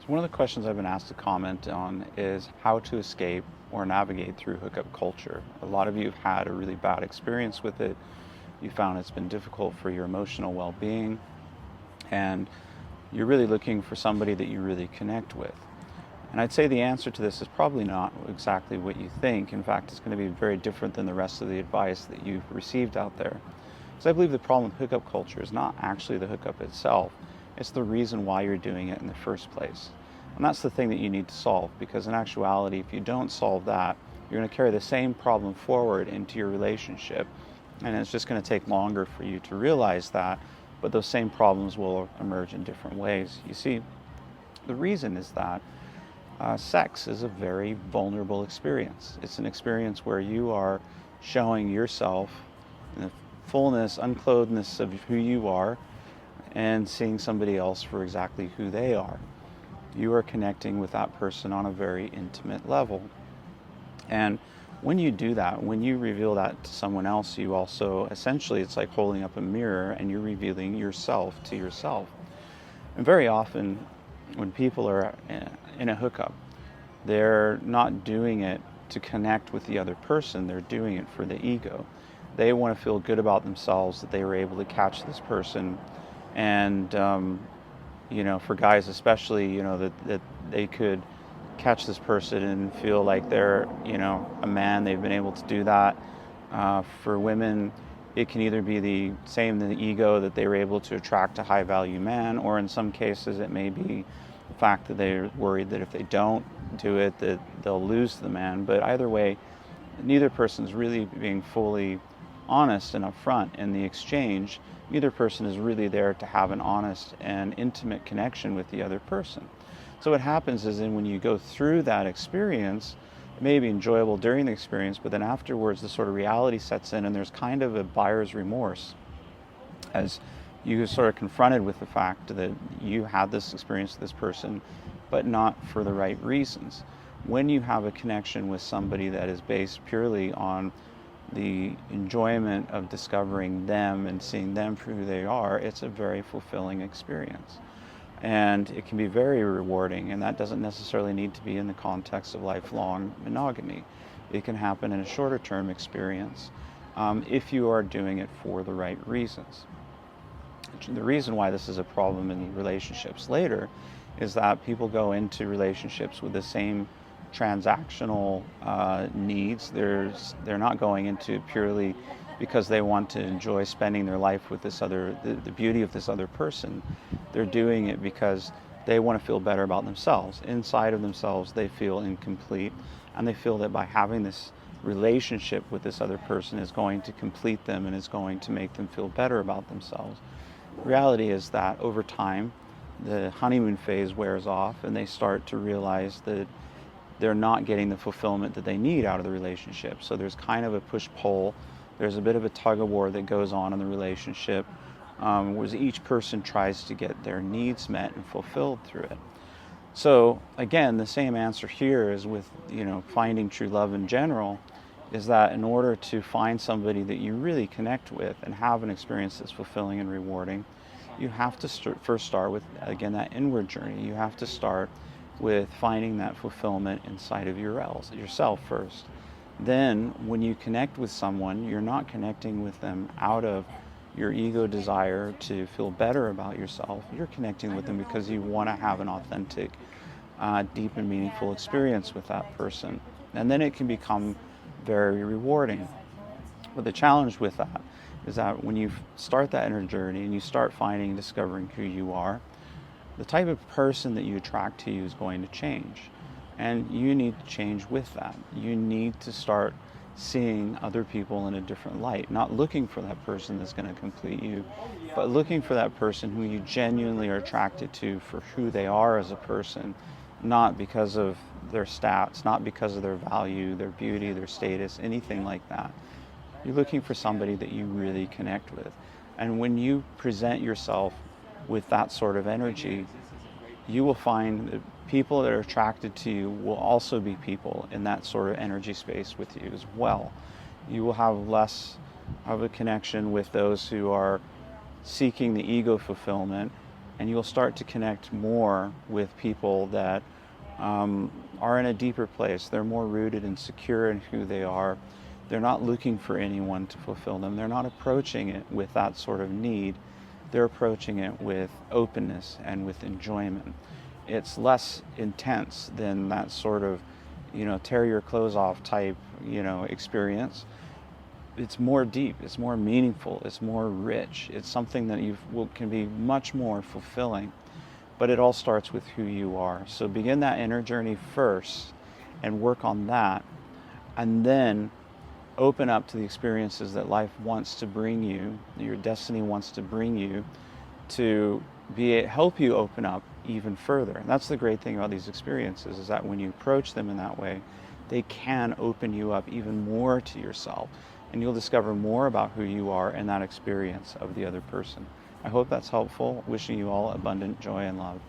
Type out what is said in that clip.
So one of the questions I've been asked to comment on is how to escape or navigate through hookup culture. A lot of you have had a really bad experience with it. You found it's been difficult for your emotional well-being, and you're really looking for somebody that you really connect with. And I'd say the answer to this is probably not exactly what you think. In fact, it's going to be very different than the rest of the advice that you've received out there. So I believe the problem with hookup culture is not actually the hookup itself. It's the reason why you're doing it in the first place. And that's the thing that you need to solve, because in actuality, if you don't solve that, you're going to carry the same problem forward into your relationship. And it's just going to take longer for you to realize that, but those same problems will emerge in different ways. You see, the reason is that sex is a very vulnerable experience. It's an experience where you are showing yourself in the fullness, unclothedness of who you are, and seeing somebody else for exactly who they are. You are connecting with that person on a very intimate level. And when you do that, when you reveal that to someone else, you also, essentially, it's like holding up a mirror and you're revealing yourself to yourself. And very often, when people are in a hookup, they're not doing it to connect with the other person, they're doing it for the ego. They want to feel good about themselves that they were able to catch this person, and for guys especially, that they could catch this person and feel like they're, a man, they've been able to do that. For women, it can either be the ego that they were able to attract a high value man, or in some cases it may be the fact that they're worried that if they don't do it, that they'll lose the man. But either way, neither person's really being fully honest and upfront in the exchange. Neither person is really there to have an honest and intimate connection with the other person. So what happens is, when you go through that experience, it may be enjoyable during the experience, but then afterwards the sort of reality sets in, and there's kind of a buyer's remorse as you sort of confronted with the fact that you had this experience with this person, but not for the right reasons. When you have a connection with somebody that is based purely on the enjoyment of discovering them and seeing them for who they are, it's a very fulfilling experience. And it can be very rewarding, and that doesn't necessarily need to be in the context of lifelong monogamy. It can happen in a shorter term experience if you are doing it for the right reasons. The reason why this is a problem in relationships later is that people go into relationships with the same transactional needs. They're not going into it purely because they want to enjoy spending their life with the beauty of this other person. They're doing it because they want to feel better about themselves. Inside of themselves, they feel incomplete, and they feel that by having this relationship with this other person is going to complete them and is going to make them feel better about themselves. The reality is that over time, the honeymoon phase wears off, and they start to realize that they're not getting the fulfillment that they need out of the relationship. So there's kind of a push-pull. There's a bit of a tug-of-war that goes on in the relationship, where each person tries to get their needs met and fulfilled through it. So again, the same answer here is with finding true love in general, is that in order to find somebody that you really connect with and have an experience that's fulfilling and rewarding, you have to first start with, again, that inward journey. You have to start with finding that fulfillment inside of yourself first. Then when you connect with someone, you're not connecting with them out of your ego desire to feel better about yourself. You're connecting with them because you want to have an authentic, deep and meaningful experience with that person. And then it can become very rewarding. But the challenge with that is that when you start that inner journey and you start finding and discovering who you are, the type of person that you attract to you is going to change. And you need to change with that. You need to start seeing other people in a different light, not looking for that person that's going to complete you, but looking for that person who you genuinely are attracted to for who they are as a person, not because of their stats, not because of their value, their beauty, their status, anything like that. You're looking for somebody that you really connect with. And when you present yourself with that sort of energy, you will find that people that are attracted to you will also be people in that sort of energy space with you as well. You will have less of a connection with those who are seeking the ego fulfillment and you'll start to connect more with people that are in a deeper place. They're more rooted and secure in who they are. They're not looking for anyone to fulfill them. They're not approaching it with that sort of need. They're approaching it with openness and with enjoyment. It's less intense than that sort of, tear your clothes off type, experience. It's more deep, it's more meaningful, it's more rich. It's something that can be much more fulfilling. But it all starts with who you are. So begin that inner journey first and work on that, and then open up to the experiences that life wants to bring you, your destiny wants to bring you, to help you open up even further. And that's the great thing about these experiences, is that when you approach them in that way, they can open you up even more to yourself, and you'll discover more about who you are in that experience of the other person. I hope that's helpful. Wishing you all abundant joy and love.